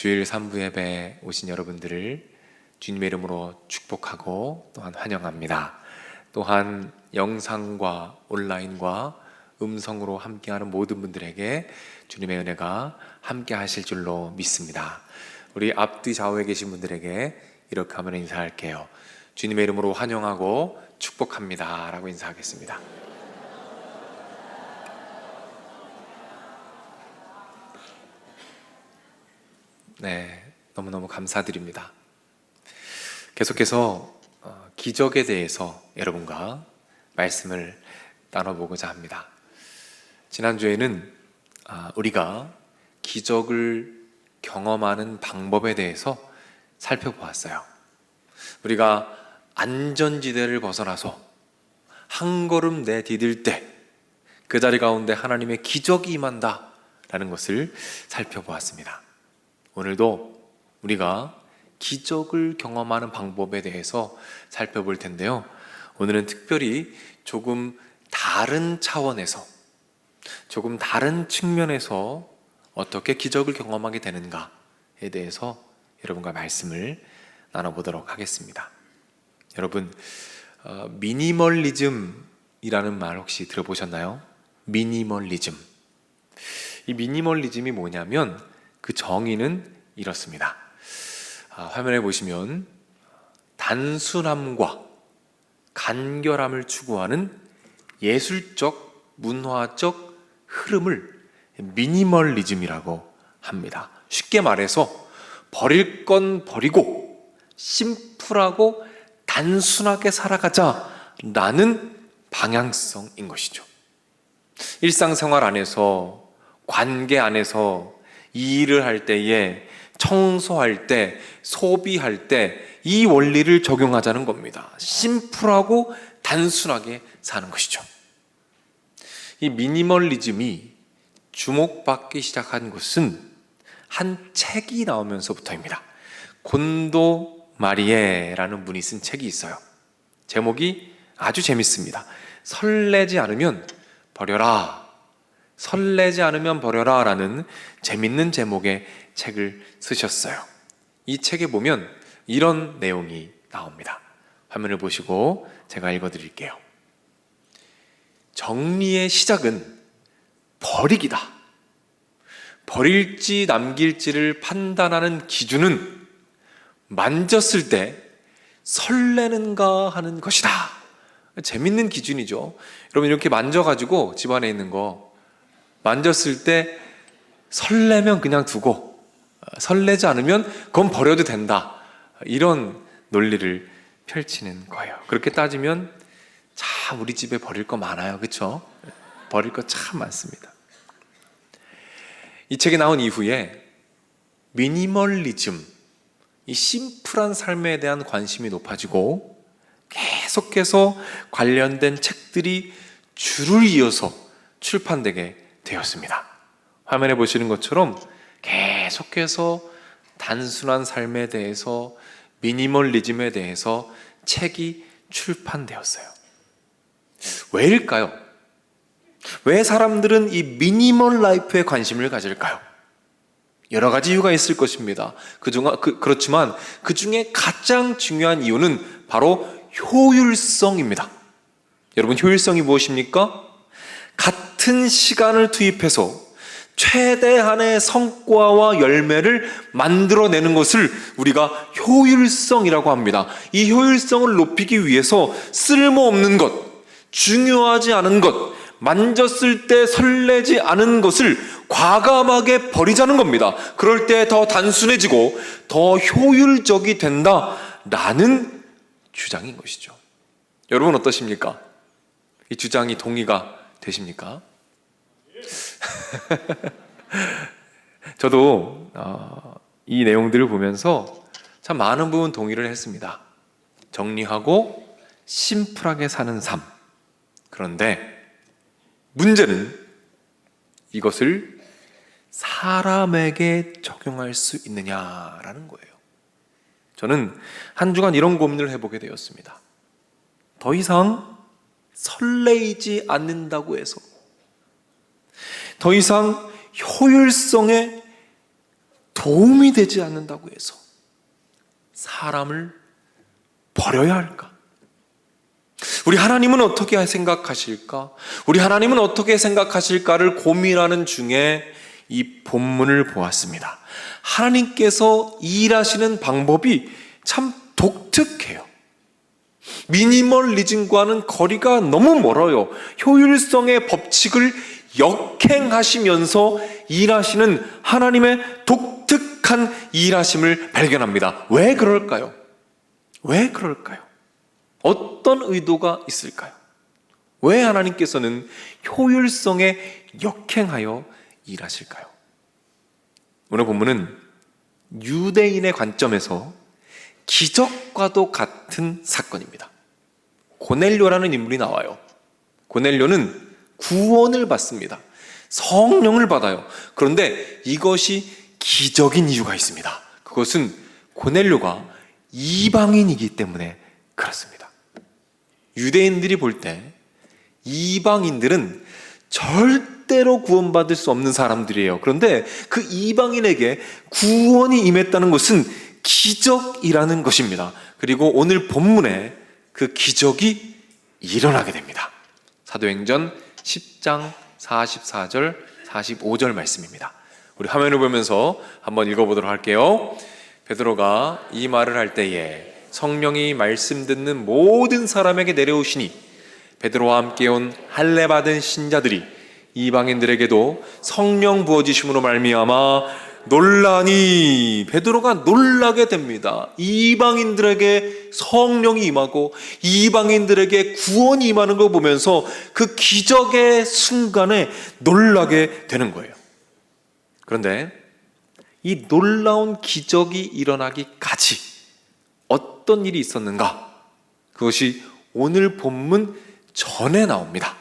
주일 3부 예배 오신 여러분들을 주님의 이름으로 축복하고 또한 환영합니다. 또한 영상과 온라인과 음성으로 함께하는 모든 분들에게 주님의 은혜가 함께 하실 줄로 믿습니다. 우리 앞뒤 좌우에 계신 분들에게 이렇게 하면 인사할게요. 주님의 이름으로 환영하고 축복합니다 라고 인사하겠습니다. 네, 너무너무 감사드립니다. 계속해서 기적에 대해서 여러분과 말씀을 나눠보고자 합니다. 지난주에는 우리가 기적을 경험하는 방법에 대해서 살펴보았어요. 우리가 안전지대를 벗어나서 한 걸음 내디딜 때 그 자리 가운데 하나님의 기적이 임한다 라는 것을 살펴보았습니다. 오늘도 우리가 기적을 경험하는 방법에 대해서 살펴볼 텐데요. 오늘은 특별히 조금 다른 차원에서, 조금 다른 측면에서 어떻게 기적을 경험하게 되는가에 대해서 여러분과 말씀을 나눠보도록 하겠습니다. 여러분, 미니멀리즘이라는 말 혹시 들어보셨나요? 미니멀리즘. 이 미니멀리즘이 뭐냐면 그 정의는 이렇습니다. 화면에 보시면 단순함과 간결함을 추구하는 예술적, 문화적 흐름을 미니멀리즘이라고 합니다. 쉽게 말해서 버릴 건 버리고 심플하고 단순하게 살아가자라는 방향성인 것이죠. 일상생활 안에서, 관계 안에서, 일을 할 때에, 청소할 때, 소비할 때 이 원리를 적용하자는 겁니다. 심플하고 단순하게 사는 것이죠. 이 미니멀리즘이 주목받기 시작한 것은 한 책이 나오면서부터입니다. 곤도 마리에라는 분이 쓴 책이 있어요. 제목이 아주 재밌습니다. 설레지 않으면 버려라. 설레지 않으면 버려라 라는 재밌는 제목의 책을 쓰셨어요. 이 책에 보면 이런 내용이 나옵니다. 화면을 보시고 제가 읽어드릴게요. 정리의 시작은 버리기다. 버릴지 남길지를 판단하는 기준은 만졌을 때 설레는가 하는 것이다. 재밌는 기준이죠. 여러분, 이렇게 만져가지고 집안에 있는 거 만졌을 때 설레면 그냥 두고 설레지 않으면 그건 버려도 된다. 이런 논리를 펼치는 거예요. 그렇게 따지면 참 우리 집에 버릴 거 많아요. 그렇죠? 버릴 거 참 많습니다. 이 책이 나온 이후에 미니멀리즘, 이 심플한 삶에 대한 관심이 높아지고 계속해서 관련된 책들이 줄을 이어서 출판되게 되었습니다. 화면에 보시는 것처럼 계속해서 단순한 삶에 대해서, 미니멀리즘에 대해서 책이 출판되었어요. 왜일까요? 왜 사람들은 이 미니멀 라이프에 관심을 가질까요? 여러 가지 이유가 있을 것입니다. 그렇지만 그 중에 가장 중요한 이유는 바로 효율성입니다. 여러분, 효율성이 무엇입니까? 같은 시간을 투입해서 최대한의 성과와 열매를 만들어내는 것을 우리가 효율성이라고 합니다. 이 효율성을 높이기 위해서 쓸모없는 것, 중요하지 않은 것, 만졌을 때 설레지 않은 것을 과감하게 버리자는 겁니다. 그럴 때 더 단순해지고 더 효율적이 된다라는 주장인 것이죠. 여러분 어떠십니까? 이 주장이 동의가 되십니까? 저도 이 내용들을 보면서 참 많은 부분 동의를 했습니다. 정리하고 심플하게 사는 삶. 그런데 문제는 이것을 사람에게 적용할 수 있느냐라는 거예요. 저는 한 주간 이런 고민을 해보게 되었습니다. 더 이상 설레이지 않는다고 해서, 더 이상 효율성에 도움이 되지 않는다고 해서 사람을 버려야 할까? 우리 하나님은 어떻게 생각하실까? 우리 하나님은 어떻게 생각하실까를 고민하는 중에 이 본문을 보았습니다. 하나님께서 일하시는 방법이 참 독특해요. 미니멀리즘과는 거리가 너무 멀어요. 효율성의 법칙을 역행하시면서 일하시는 하나님의 독특한 일하심을 발견합니다. 왜 그럴까요? 왜 그럴까요? 어떤 의도가 있을까요? 왜 하나님께서는 효율성에 역행하여 일하실까요? 오늘 본문은 유대인의 관점에서 기적과도 같은 사건입니다. 고넬료라는 인물이 나와요. 고넬료는 구원을 받습니다. 성령을 받아요. 그런데 이것이 기적인 이유가 있습니다. 그것은 고넬료가 이방인이기 때문에 그렇습니다. 유대인들이 볼 때 이방인들은 절대로 구원받을 수 없는 사람들이에요. 그런데 그 이방인에게 구원이 임했다는 것은 기적이라는 것입니다. 그리고 오늘 본문에 그 기적이 일어나게 됩니다. 사도행전 10장 44절 45절 말씀입니다. 우리 화면을 보면서 한번 읽어보도록 할게요. 베드로가 이 말을 할 때에 성령이 말씀 듣는 모든 사람에게 내려오시니 베드로와 함께 온 할례 받은 신자들이 이방인들에게도 성령 부어지심으로 말미암아 놀라니, 베드로가 놀라게 됩니다. 이방인들에게 성령이 임하고 이방인들에게 구원이 임하는 걸 보면서 그 기적의 순간에 놀라게 되는 거예요. 그런데 이 놀라운 기적이 일어나기까지 어떤 일이 있었는가? 그것이 오늘 본문 전에 나옵니다.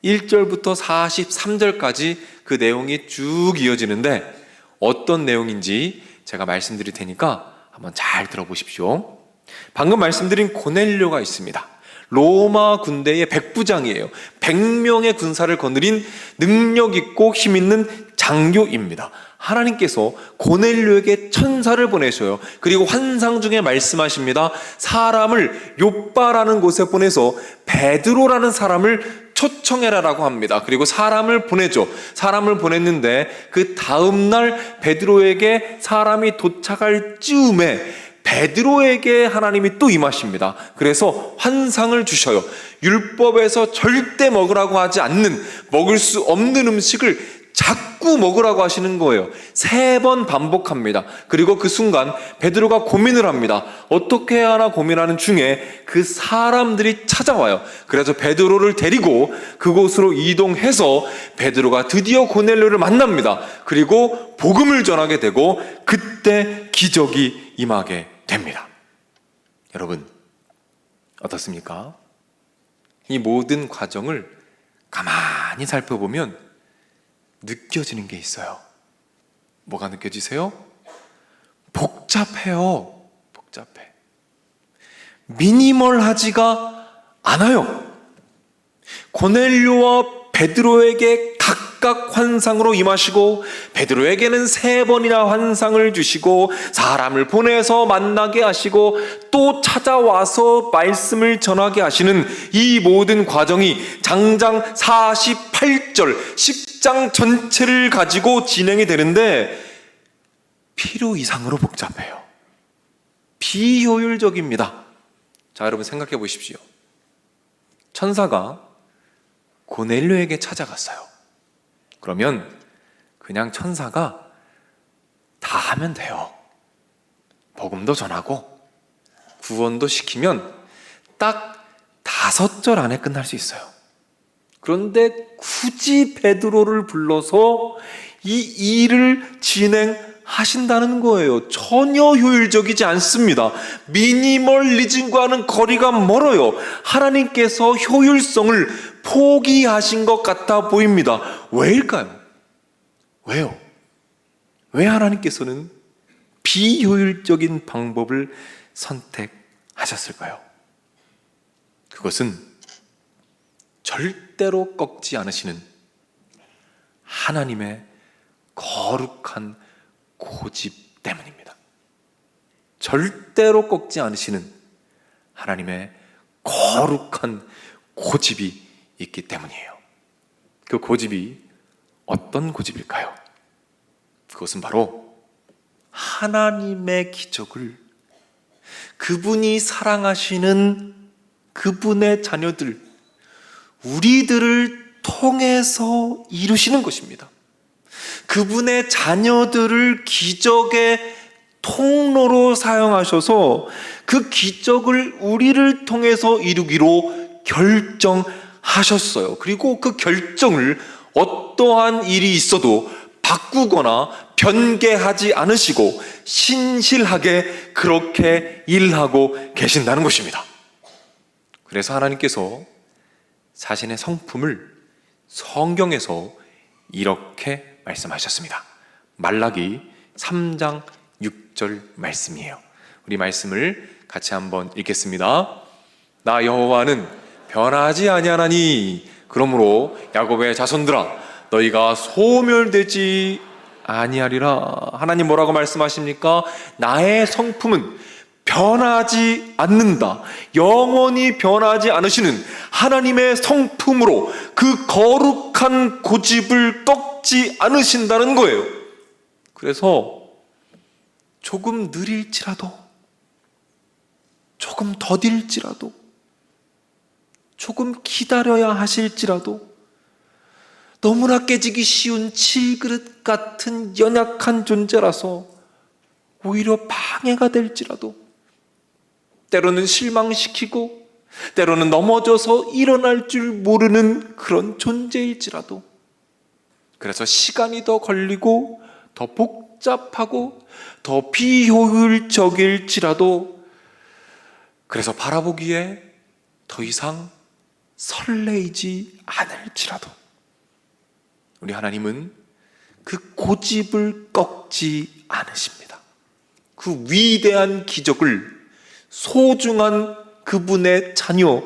1절부터 43절까지 그 내용이 쭉 이어지는데 어떤 내용인지 제가 말씀드릴 테니까 한번 잘 들어보십시오. 방금 말씀드린 고넬료가 있습니다. 로마 군대의 백부장이에요. 100명의 군사를 거느린 능력 있고 힘 있는 장교입니다. 하나님께서 고넬료에게 천사를 보내셔요. 그리고 환상 중에 말씀하십니다. 사람을 욥바라는 곳에 보내서 베드로라는 사람을 초청해라라고 합니다. 그리고 사람을 보내죠. 사람을 보냈는데 그 다음날 베드로에게 사람이 도착할 즈음에 베드로에게 하나님이 또 임하십니다. 그래서 환상을 주셔요. 율법에서 절대 먹으라고 하지 않는, 먹을 수 없는 음식을 자꾸 먹으라고 하시는 거예요. 3번 반복합니다. 그리고 그 순간 베드로가 고민을 합니다. 어떻게 해야 하나 고민하는 중에 그 사람들이 찾아와요. 그래서 베드로를 데리고 그곳으로 이동해서 베드로가 드디어 고넬료를 만납니다. 그리고 복음을 전하게 되고 그때 기적이 임하게 됩니다. 여러분, 어떻습니까? 이 모든 과정을 가만히 살펴보면 느껴지는 게 있어요. 뭐가 느껴지세요? 복잡해요. 복잡해. 미니멀하지가 않아요. 고넬료와 베드로에게 각각 환상으로 임하시고 베드로에게는 3번이나 환상을 주시고 사람을 보내서 만나게 하시고 또 찾아와서 말씀을 전하게 하시는 이 모든 과정이 장장 48절 10장 전체를 가지고 진행이 되는데 필요 이상으로 복잡해요. 비효율적입니다. 자, 여러분 생각해 보십시오. 천사가 고넬료에게 찾아갔어요. 그러면 그냥 천사가 다 하면 돼요. 복음도 전하고 구원도 시키면 딱 5절 안에 끝날 수 있어요. 그런데 굳이 베드로를 불러서 이 일을 진행하신다는 거예요. 전혀 효율적이지 않습니다. 미니멀리즘과는 거리가 멀어요. 하나님께서 효율성을 포기하신 것 같아 보입니다. 왜일까요? 왜요? 왜 하나님께서는 비효율적인 방법을 선택하셨을까요? 그것은 절대로 꺾지 않으시는 하나님의 거룩한 고집 때문입니다. 절대로 꺾지 않으시는 하나님의 거룩한 고집이 있기 때문이에요. 그 고집이 어떤 고집일까요? 그것은 바로 하나님의 기적을 그분이 사랑하시는 그분의 자녀들, 우리들을 통해서 이루시는 것입니다. 그분의 자녀들을 기적의 통로로 사용하셔서 그 기적을 우리를 통해서 이루기로 결정하셨어요. 그리고 그 결정을 어떠한 일이 있어도 바꾸거나 변개하지 않으시고 신실하게 그렇게 일하고 계신다는 것입니다. 그래서 하나님께서 자신의 성품을 성경에서 이렇게 말씀하셨습니다. 말라기 3장 6절 말씀이에요. 우리 말씀을 같이 한번 읽겠습니다. 나 여호와는 변하지 아니하나니 그러므로 야곱의 자손들아 너희가 소멸되지 아니하리라. 하나님 뭐라고 말씀하십니까? 나의 성품은 변하지 않는다. 영원히 변하지 않으시는 하나님의 성품으로 그 거룩한 고집을 꺾지 않으신다는 거예요. 그래서 조금 느릴지라도, 조금 더딜지라도, 조금 기다려야 하실지라도, 너무나 깨지기 쉬운 칠그릇 같은 연약한 존재라서 오히려 방해가 될지라도, 때로는 실망시키고 때로는 넘어져서 일어날 줄 모르는 그런 존재일지라도, 그래서 시간이 더 걸리고 더 복잡하고 더 비효율적일지라도, 그래서 바라보기에 더 이상 설레이지 않을지라도 우리 하나님은 그 고집을 꺾지 않으십니다. 그 위대한 기적을 소중한 그분의 자녀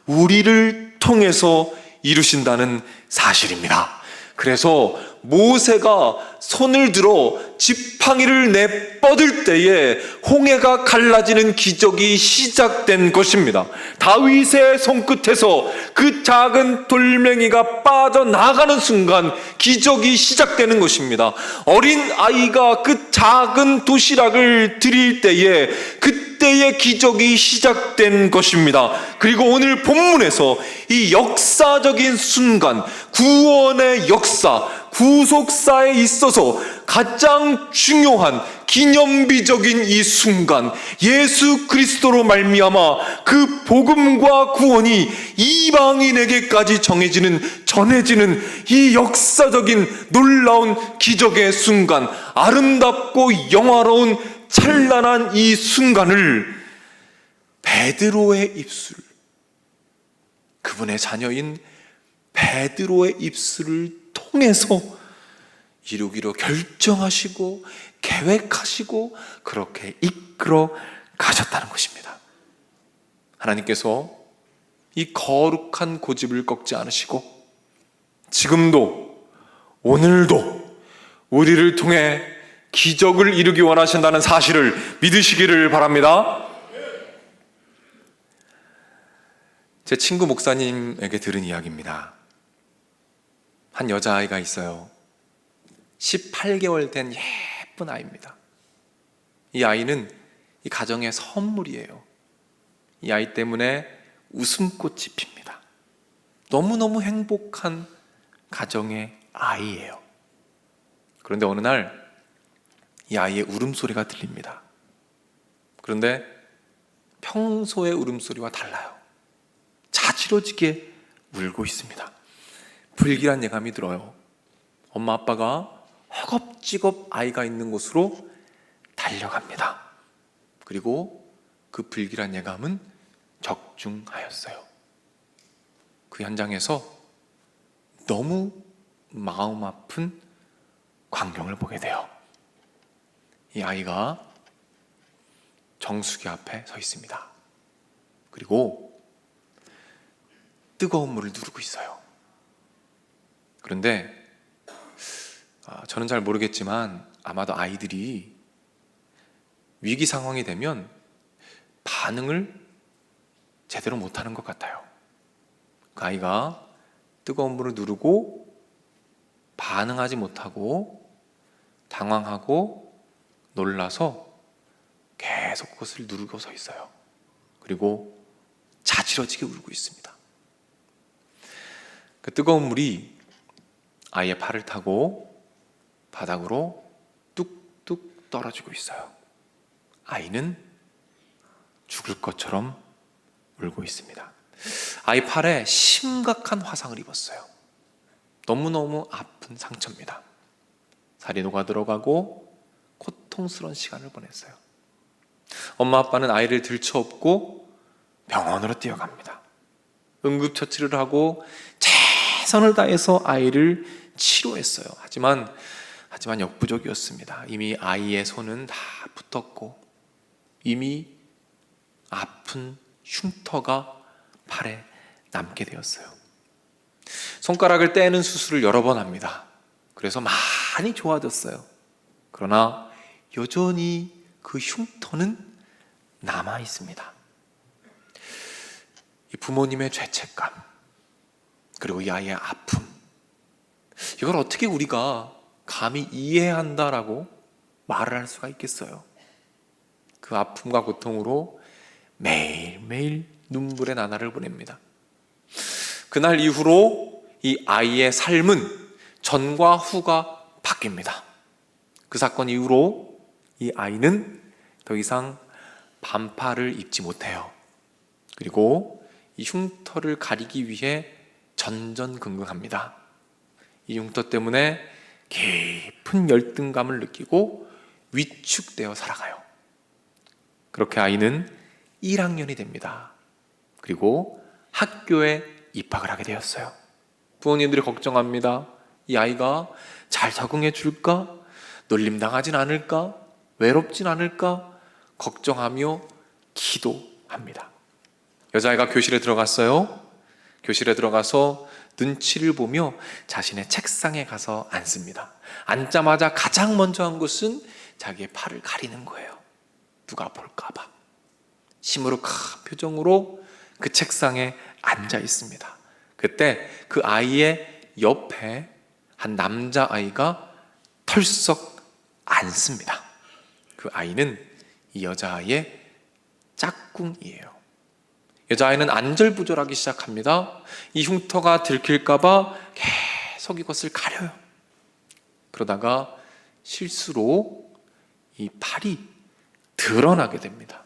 우리를 통해서 이루신다는 사실입니다. 그래서 모세가 손을 들어 지팡이를 내뻗을 때에 홍해가 갈라지는 기적이 시작된 것입니다. 다윗의 손끝에서 그 작은 돌멩이가 빠져나가는 순간 기적이 시작되는 것입니다. 어린 아이가 그 작은 도시락을 드릴 때에 그때의 기적이 시작된 것입니다. 그리고 오늘 본문에서 이 역사적인 순간, 구원의 역사, 구속사에 있어서 가장 중요한 기념비적인 이 순간, 예수 그리스도로 말미암아 그 복음과 구원이 이방인에게까지 전해지는 이 역사적인 놀라운 기적의 순간, 아름답고 영화로운 찬란한 이 순간을 베드로의 입술, 그분의 자녀인 베드로의 입술을 통해서 이루기로 결정하시고 계획하시고 그렇게 이끌어 가셨다는 것입니다. 하나님께서 이 거룩한 고집을 꺾지 않으시고 지금도 오늘도 우리를 통해 기적을 이루기 원하신다는 사실을 믿으시기를 바랍니다. 제 친구 목사님에게 들은 이야기입니다. 한 여자아이가 있어요. 18개월 된 예쁜 아이입니다. 이 아이는 이 가정의 선물이에요. 이 아이 때문에 웃음꽃이 핍니다. 너무너무 행복한 가정의 아이예요. 그런데 어느 날 이 아이의 울음소리가 들립니다. 그런데 평소의 울음소리와 달라요. 자지러지게 울고 있습니다. 불길한 예감이 들어요. 엄마 아빠가 허겁지겁 아이가 있는 곳으로 달려갑니다. 그리고 그 불길한 예감은 적중하였어요. 그 현장에서 너무 마음 아픈 광경을 보게 돼요. 이 아이가 정수기 앞에 서 있습니다. 그리고 뜨거운 물을 누르고 있어요. 그런데 저는 잘 모르겠지만 아마도 아이들이 위기 상황이 되면 반응을 제대로 못하는 것 같아요. 그 아이가 뜨거운 물을 누르고 반응하지 못하고 당황하고 놀라서 계속 그것을 누르고 서 있어요. 그리고 자지러지게 울고 있습니다. 그 뜨거운 물이 아이의 팔을 타고 바닥으로 뚝뚝 떨어지고 있어요. 아이는 죽을 것처럼 울고 있습니다. 아이 팔에 심각한 화상을 입었어요. 너무너무 아픈 상처입니다. 살이 녹아 들어가고 고통스러운 시간을 보냈어요. 엄마 아빠는 아이를 들쳐업고 병원으로 뛰어갑니다. 응급처치를 하고 최선을 다해서 아이를 치료했어요. 하지만 역부족이었습니다. 이미 아이의 손은 다 붙었고 이미 아픈 흉터가 팔에 남게 되었어요. 손가락을 떼는 수술을 여러 번 합니다. 그래서 많이 좋아졌어요. 그러나 여전히 그 흉터는 남아 있습니다. 이 부모님의 죄책감, 그리고 이 아이의 아픔, 이걸 어떻게 우리가 감히 이해한다라고 말을 할 수가 있겠어요? 그 아픔과 고통으로 매일매일 눈물의 나날을 보냅니다. 그날 이후로 이 아이의 삶은 전과 후가 바뀝니다. 그 사건 이후로 이 아이는 더 이상 반팔을 입지 못해요. 그리고 이 흉터를 가리기 위해 전전긍긍합니다. 이 흉터 때문에 깊은 열등감을 느끼고 위축되어 살아가요. 그렇게 아이는 1학년이 됩니다. 그리고 학교에 입학을 하게 되었어요. 부모님들이 걱정합니다. 이 아이가 잘 적응해 줄까? 놀림당하진 않을까? 외롭진 않을까? 걱정하며 기도합니다. 여자아이가 교실에 들어갔어요. 교실에 들어가서 눈치를 보며 자신의 책상에 가서 앉습니다. 앉자마자 가장 먼저 한 것은 자기의 팔을 가리는 거예요. 누가 볼까 봐. 시무룩한 표정으로 그 책상에 앉아 있습니다. 그때 그 아이의 옆에 한 남자아이가 털썩 앉습니다. 그 아이는 이 여자아이의 짝꿍이에요. 여자아이는 안절부절하기 시작합니다. 이 흉터가 들킬까봐 계속 이것을 가려요. 그러다가 실수로 이 팔이 드러나게 됩니다.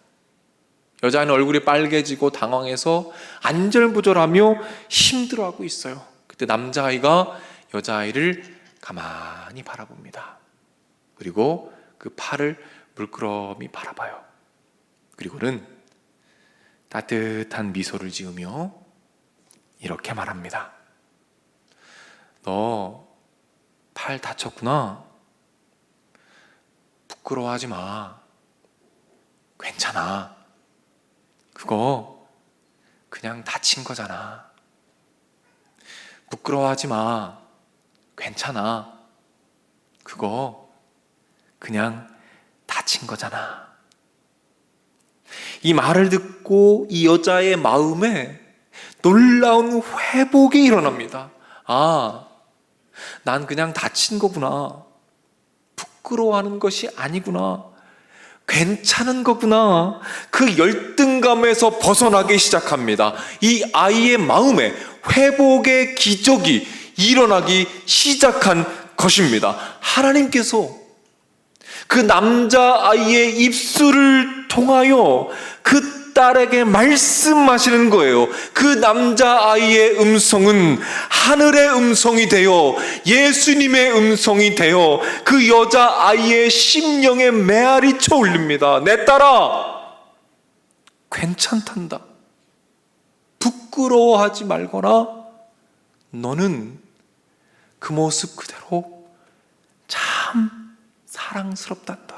여자아이는 얼굴이 빨개지고 당황해서 안절부절하며 힘들어하고 있어요. 그때 남자아이가 여자아이를 가만히 바라봅니다. 그리고 그 팔을 물끄러미 바라봐요. 그리고는 따뜻한 미소를 지으며 이렇게 말합니다. 너 팔 다쳤구나. 부끄러워하지 마. 괜찮아. 그거 그냥 다친 거잖아. 부끄러워하지 마. 괜찮아. 그거 그냥 다친 거잖아. 이 말을 듣고 이 여자의 마음에 놀라운 회복이 일어납니다. 난 그냥 다친 거구나. 부끄러워하는 것이 아니구나. 괜찮은 거구나. 그 열등감에서 벗어나기 시작합니다. 이 아이의 마음에 회복의 기적이 일어나기 시작한 것입니다. 하나님께서 그 남자아이의 입술을 통하여 그 딸에게 말씀하시는 거예요. 그 남자아이의 음성은 하늘의 음성이 되어 예수님의 음성이 되어 그 여자아이의 심령에 메아리 쳐 울립니다. 내 딸아, 괜찮단다. 부끄러워하지 말거나 너는 그 모습 그대로 참 사랑스럽단다.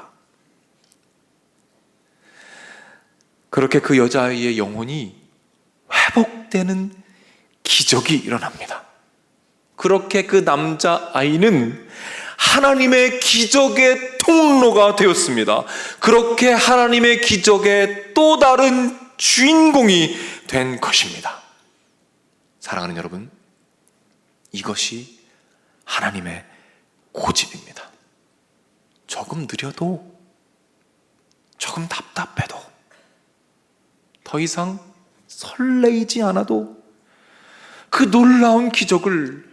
그렇게 그 여자아이의 영혼이 회복되는 기적이 일어납니다. 그렇게 그 남자아이는 하나님의 기적의 통로가 되었습니다. 그렇게 하나님의 기적의 또 다른 주인공이 된 것입니다. 사랑하는 여러분, 이것이 하나님의 고집입니다. 조금 느려도, 조금 답답해도, 더 이상 설레이지 않아도 그 놀라운 기적을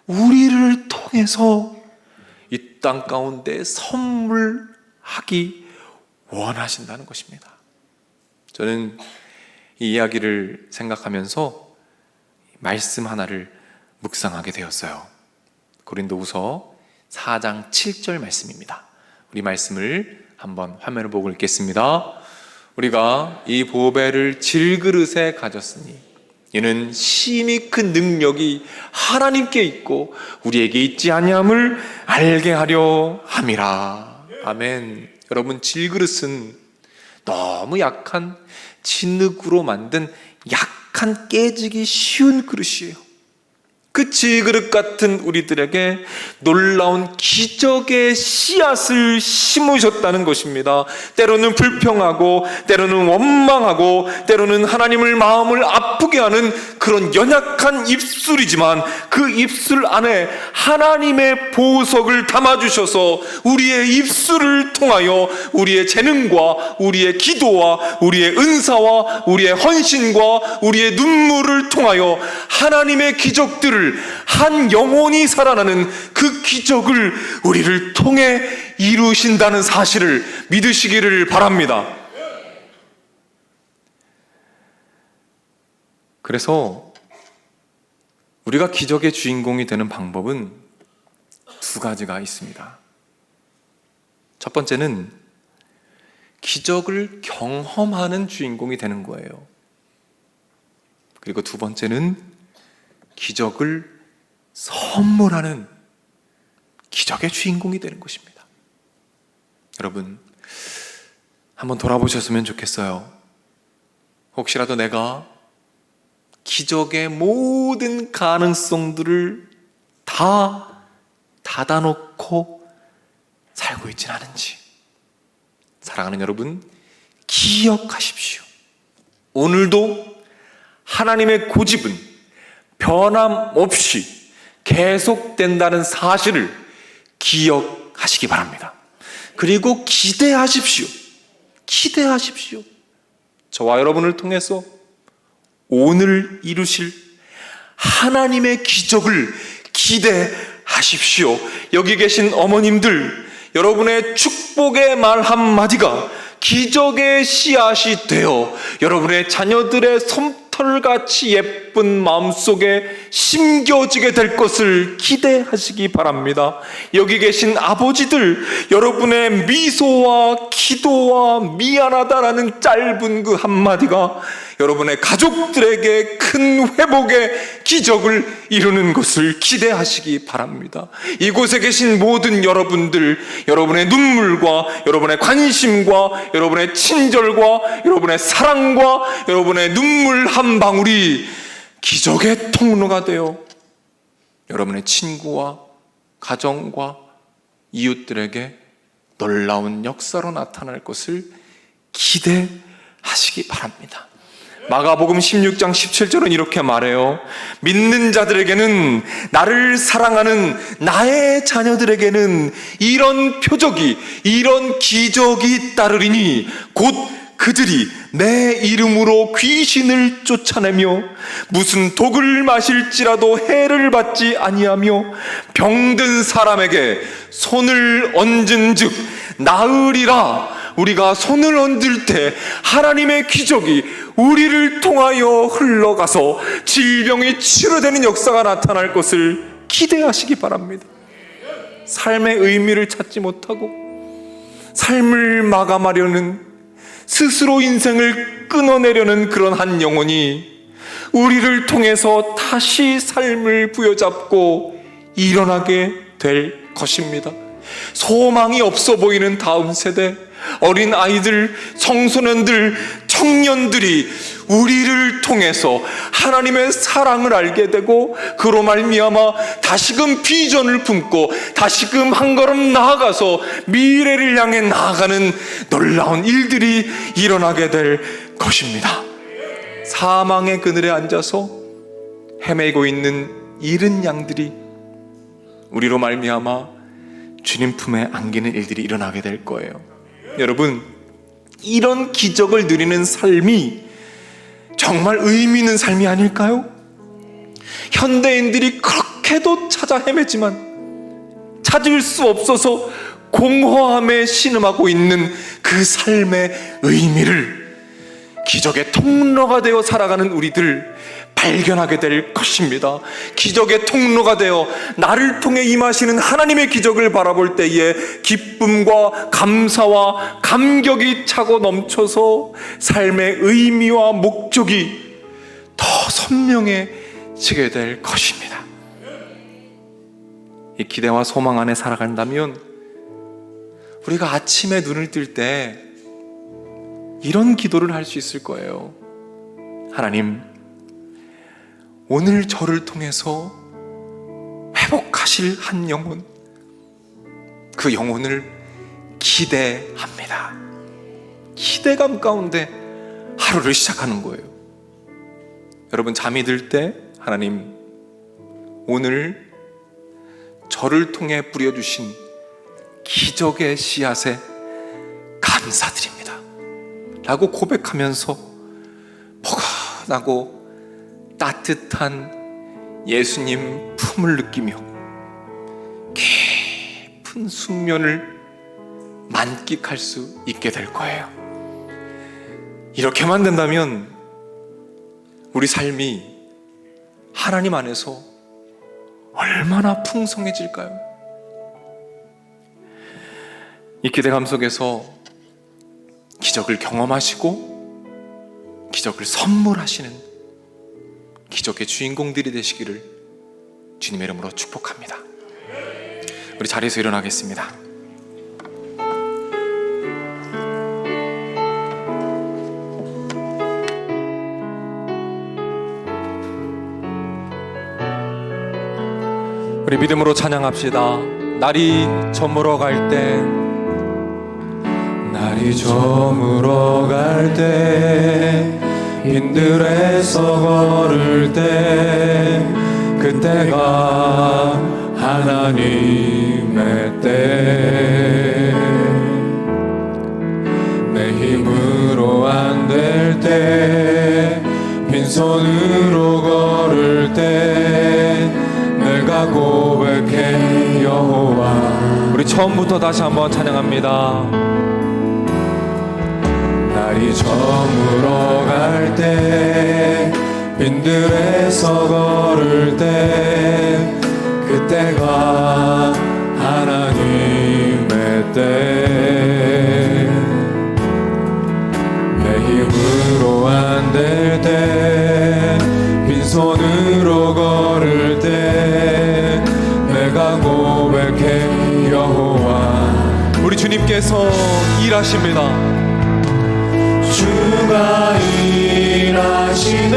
우리를 통해서 이 땅 가운데 선물하기 원하신다는 것입니다. 저는 이 이야기를 생각하면서 말씀 하나를 묵상하게 되었어요. 고린도후서 4장 7절 말씀입니다. 우리 말씀을 한번 화면을 보고 읽겠습니다. 우리가 이 보배를 질그릇에 가졌으니 이는 심히 큰 능력이 하나님께 있고 우리에게 있지 아니함을 알게 하려 함이라. 아멘. 여러분, 질그릇은 너무 약한 진흙으로 만든 약한 깨지기 쉬운 그릇이에요. 그 질그릇 같은 우리들에게 놀라운 기적의 씨앗을 심으셨다는 것입니다. 때로는 불평하고, 때로는 원망하고, 때로는 하나님을 마음을 아프게 하는 그런 연약한 입술이지만 그 입술 안에 하나님의 보석을 담아주셔서 우리의 입술을 통하여 우리의 재능과 우리의 기도와 우리의 은사와 우리의 헌신과 우리의 눈물을 통하여 하나님의 기적들을, 한 영혼이 살아나는 그 기적을 우리를 통해 이루신다는 사실을 믿으시기를 바랍니다. 그래서 우리가 기적의 주인공이 되는 방법은 두 가지가 있습니다. 첫 번째는 기적을 경험하는 주인공이 되는 거예요. 그리고 두 번째는 기적을 선물하는 기적의 주인공이 되는 것입니다. 여러분, 한번 돌아보셨으면 좋겠어요. 혹시라도 내가 기적의 모든 가능성들을 다 닫아놓고 살고 있지는 않은지. 사랑하는 여러분, 기억하십시오. 오늘도 하나님의 고집은 변함없이 계속된다는 사실을 기억하시기 바랍니다. 그리고 기대하십시오. 기대하십시오. 저와 여러분을 통해서 오늘 이루실 하나님의 기적을 기대하십시오. 여기 계신 어머님들, 여러분의 축복의 말 한마디가 기적의 씨앗이 되어 여러분의 자녀들의 솜털같이 예쁜 마음속에 심겨지게 될 것을 기대하시기 바랍니다. 여기 계신 아버지들, 여러분의 미소와 기도와 미안하다라는 짧은 그 한마디가 여러분의 가족들에게 큰 회복의 기적을 이루는 것을 기대하시기 바랍니다. 이곳에 계신 모든 여러분들, 여러분의 눈물과 여러분의 관심과 여러분의 친절과 여러분의 사랑과 여러분의 눈물 한 방울이 기적의 통로가 되어 여러분의 친구와 가정과 이웃들에게 놀라운 역사로 나타날 것을 기대하시기 바랍니다. 마가복음 16장 17절은 이렇게 말해요. 믿는 자들에게는, 나를 사랑하는 나의 자녀들에게는 이런 표적이, 이런 기적이 따르리니 곧 그들이 내 이름으로 귀신을 쫓아내며 무슨 독을 마실지라도 해를 받지 아니하며 병든 사람에게 손을 얹은 즉 나으리라. 우리가 손을 얹을 때 하나님의 기적이 우리를 통하여 흘러가서 질병이 치료되는 역사가 나타날 것을 기대하시기 바랍니다. 삶의 의미를 찾지 못하고 삶을 마감하려는, 스스로 인생을 끊어내려는 그런 한 영혼이 우리를 통해서 다시 삶을 부여잡고 일어나게 될 것입니다. 소망이 없어 보이는 다음 세대, 어린 아이들, 청소년들, 청년들이 우리를 통해서 하나님의 사랑을 알게 되고 그로 말미암아 다시금 비전을 품고 다시금 한 걸음 나아가서 미래를 향해 나아가는 놀라운 일들이 일어나게 될 것입니다. 사망의 그늘에 앉아서 헤매고 있는 잃은 양들이 우리로 말미암아 주님 품에 안기는 일들이 일어나게 될 거예요. 여러분, 이런 기적을 누리는 삶이 정말 의미 있는 삶이 아닐까요? 현대인들이 그렇게도 찾아 헤매지만 찾을 수 없어서 공허함에 신음하고 있는 그 삶의 의미를 기적의 통로가 되어 살아가는 우리들 발견하게 될 것입니다. 기적의 통로가 되어 나를 통해 임하시는 하나님의 기적을 바라볼 때에 기쁨과 감사와 감격이 차고 넘쳐서 삶의 의미와 목적이 더 선명해지게 될 것입니다. 이 기대와 소망 안에 살아간다면 우리가 아침에 눈을 뜰 때 이런 기도를 할 수 있을 거예요. 하나님, 오늘 저를 통해서 회복하실 한 영혼, 그 영혼을 기대합니다. 기대감 가운데 하루를 시작하는 거예요. 여러분, 잠이 들 때 하나님, 오늘 저를 통해 뿌려주신 기적의 씨앗에 감사드립니다 라고 고백하면서 포근하고 따뜻한 예수님 품을 느끼며 깊은 숙면을 만끽할 수 있게 될 거예요. 이렇게만 된다면 우리 삶이 하나님 안에서 얼마나 풍성해질까요? 이 기대감 속에서 기적을 경험하시고 기적을 선물하시는 기적의 주인공들이 되시기를 주님의 이름으로 축복합니다. 우리 자리에서 일어나겠습니다. 우리 믿음으로 찬양합시다. 날이 저물어 갈 때, 날이 저물어 갈 때, 빈들에서 걸을 때, 그때가 하나님의 때. 내 힘으로 안 될 때, 빈손으로 걸을 때, 내가 고백해 여호와. 우리 처음부터 다시 한번 찬양합니다. 날이 저물어 갈 때, 빈들에서 걸을 때, 그때가 하나님의 때. 내 힘으로 안 될 때, 빈손으로 걸을 때, 내가 고백해 여호와. 우리 주님께서 일하십니다. 주가 일하시네,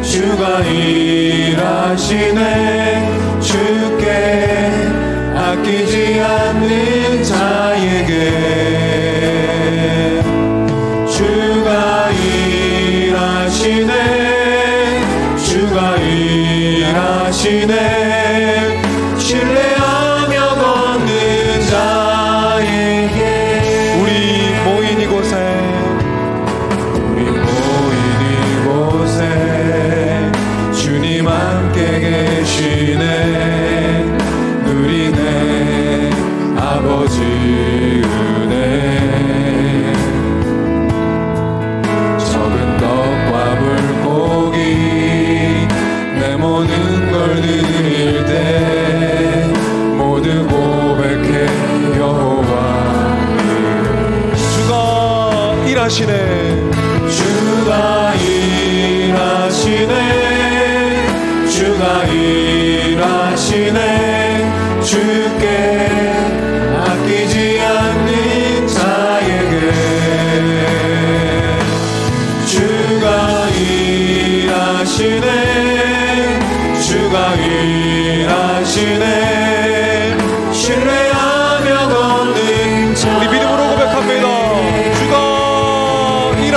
주가 일하시네, 주께 아끼지 않는 자에게. 주가 일하시네, 주가 일하시네, 신뢰하며 걷는 자에게. 우리 모인 이곳에 주님 함께 계시네. 누리네 아버지 은혜. 적은 떡과 물고기 내 모든 걸 드릴 때, 모두 고백해 여호와. 주가 일하시네, 주가 일하시네, 주가 일하시네, 주께 아끼지 않는 자에게.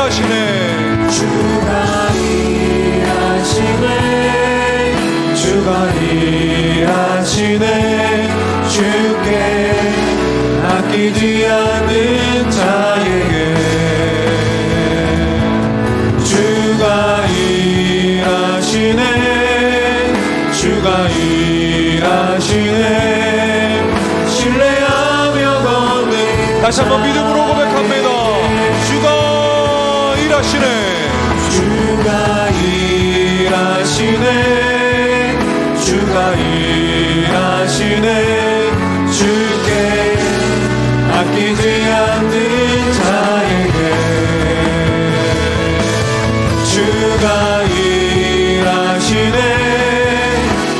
일하시네. 주가 일하시네. 주가 일하시네. 주께 아끼지 않는 자에게 주가 일하시네. 주가 일하시네. 신뢰하며 걷는 다시 한번 믿음으로 고백합니다. 주가 일하시네. 주가 일하시네. 주가 일하시네. 주께 아끼지 않는 자에게 주가 일하시네.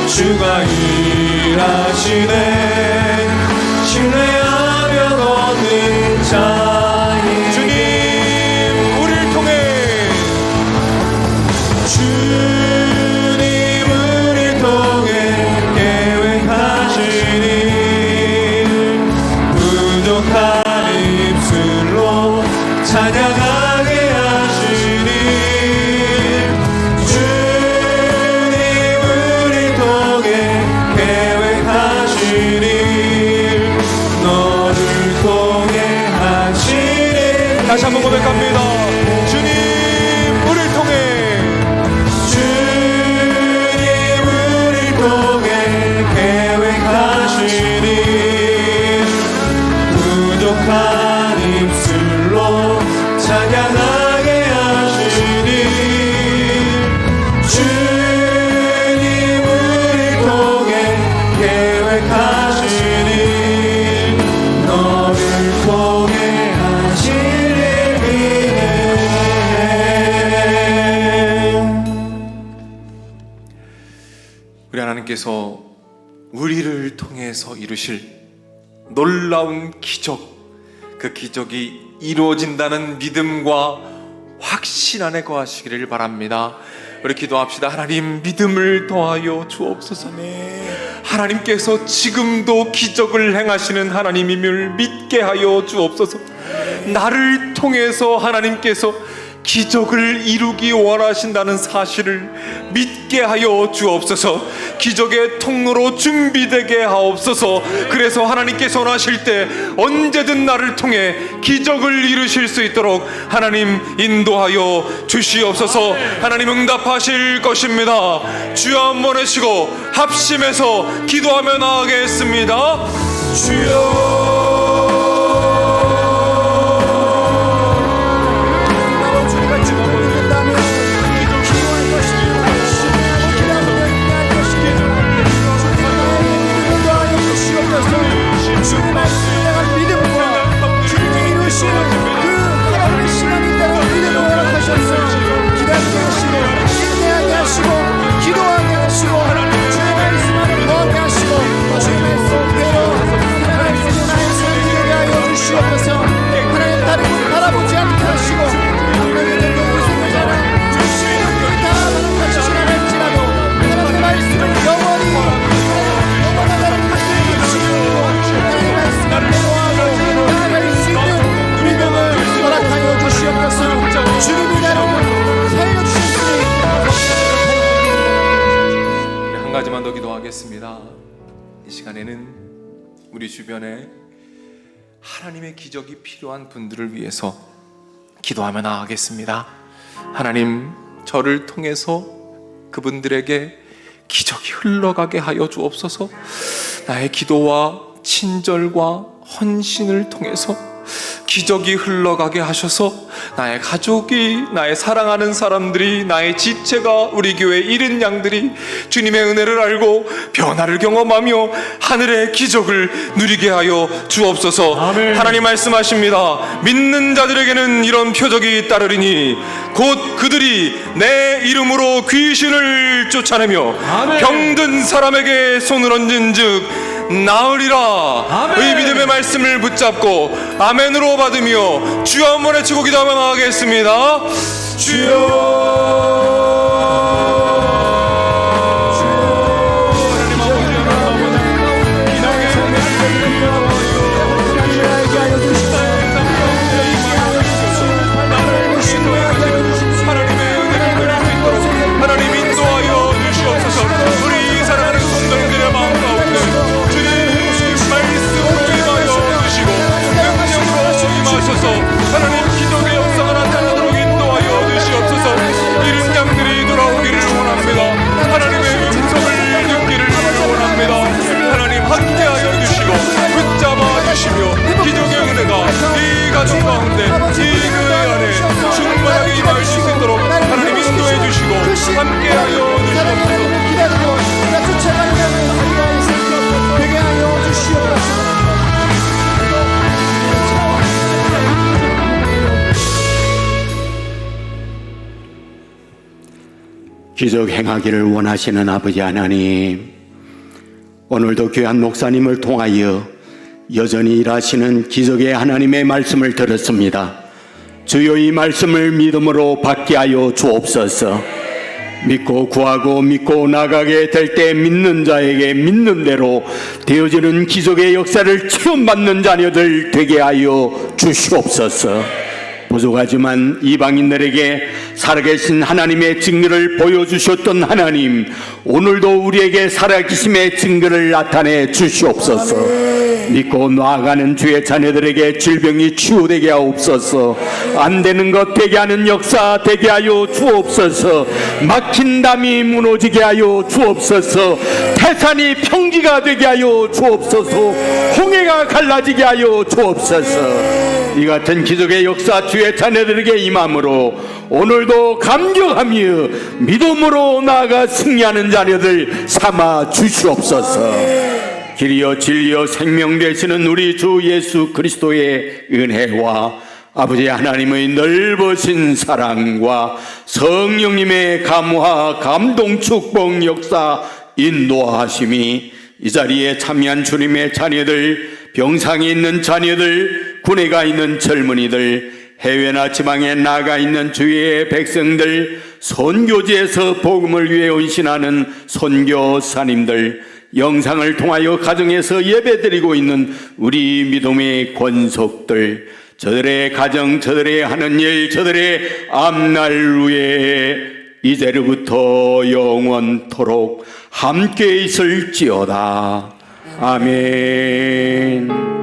주가 일하시네. 신뢰하며 걷는 자에게 주님 우리를 통해 주님 우리를 통해 계획하신 일 부족한 입술로 찬양하게 하시니 주님 우리를 통해 계획하신 일 너를 통해 하신 일 다시 한번 고백합니다. 주님 우리를 통해 주님 우리를 통해 계획하신 일 부족한 입술로 찬양하게 하시니 주님 우리를 통해 계획하신 일 너를 통해 하신 일이네. 우리 하나님께서 우리를 통해서 이루실 놀라운 기적, 그 기적이 이루어진다는 믿음과 확신 안에 거하시기를 바랍니다. 우리 기도합시다. 하나님 믿음을 더하여 주옵소서. 하나님께서 지금도 기적을 행하시는 하나님임을 믿게 하여 주옵소서. 나를 통해서 하나님께서 기적을 이루기 원하신다는 사실을 믿게 하여 주옵소서. 기적의 통로로 준비되게 하옵소서. 그래서 하나님께서 원하실 때 언제든 나를 통해 기적을 이루실 수 있도록 하나님 인도하여 주시옵소서. 하나님 응답하실 것입니다. 주여 한번 하시고 합심해서 기도하며 나아가겠습니다. 주여 주님 말씀을 향한 믿음과 주님이 이루시는 그 하나님의 시간이 따라 믿음을 허락하셔서 기다리게 하시고 인내하게 하시고 기도하게 하시고 주의 말씀 안에 거하게 하시고 주의 말씀대로 하나님의 나의 삶이 되게 하여 주시옵소서. 하나님 다른 곳 바라보지 않게 하시고 우리에게 된것 우승자라 주님이 다 허락하시진 않을지라도 하나님의 말씀을 영원히 영원한 나를 갖게 해주시고 하나님의 말씀을 대로하고 나아갈 수 있는 믿음을 허락하여 주시옵소서. 주님이 나를 살려주셨으니 한 가지만 더 기도하겠습니다. 이 시간에는 우리 주변에 하나님의 기적이 필요한 분들을 위해서 기도하며 나아가겠습니다. 하나님, 저를 통해서 그분들에게 기적이 흘러가게 하여 주옵소서. 나의 기도와 친절과 헌신을 통해서 기적이 흘러가게 하셔서 나의 가족이, 나의 사랑하는 사람들이, 나의 지체가, 우리 교회 잃은 양들이 주님의 은혜를 알고 변화를 경험하며 하늘의 기적을 누리게 하여 주옵소서. 아멘. 하나님 말씀하십니다. 믿는 자들에게는 이런 표적이 따르리니 곧 그들이 내 이름으로 귀신을 쫓아내며 아멘. 병든 사람에게 손을 얹은 즉 나으리라. 아멘. 이 믿음의 말씀을 붙잡고 아멘으로 받으며 주여 한번 외치고 기도하며 나가겠습니다. 주여 하나님 기적 행하기를 원하시는 아버지 하나님, 오늘도 귀한 목사님을 통하여 여전히 일하시는 기적의 하나님의 말씀을 들었습니다. 주여 이 말씀을 믿음으로 받게 하여 주옵소서. 믿고 구하고 믿고 나가게 될 때 믿는 자에게 믿는 대로 되어지는 기적의 역사를 체험받는 자녀들 되게 하여 주시옵소서. 부족하지만 이방인들에게 살아계신 하나님의 증거를 보여주셨던 하나님, 오늘도 우리에게 살아계심의 증거를 나타내 주시옵소서. 믿고 나아가는 주의 자녀들에게 질병이 치유되게 하옵소서. 안 되는 것 되게 하는 역사 되게 하여 주옵소서. 막힌 담이 무너지게 하여 주옵소서. 태산이 평지가 되게 하여 주옵소서. 홍해가 갈라지게 하여 주옵소서. 이 같은 기적의 역사 주의 자녀들에게 임함으로 오늘도 감격하며 믿음으로 나아가 승리하는 자녀들 삼아 주시옵소서. 길이여 진리여 생명 되시는 우리 주 예수 그리스도의 은혜와 아버지 하나님의 넓으신 사랑과 성령님의 감화 감동 축복 역사 인도하심이 이 자리에 참여한 주님의 자녀들, 병상에 있는 자녀들, 군에 가 있는 젊은이들, 해외나 지방에 나가 있는 주의 백성들, 선교지에서 복음을 위해 헌신하는 선교사님들, 영상을 통하여 가정에서 예배드리고 있는 우리 믿음의 권속들, 저들의 가정, 저들의 하는 일, 저들의 앞날 위에 이제로부터 영원토록 함께 있을지어다. 아멘.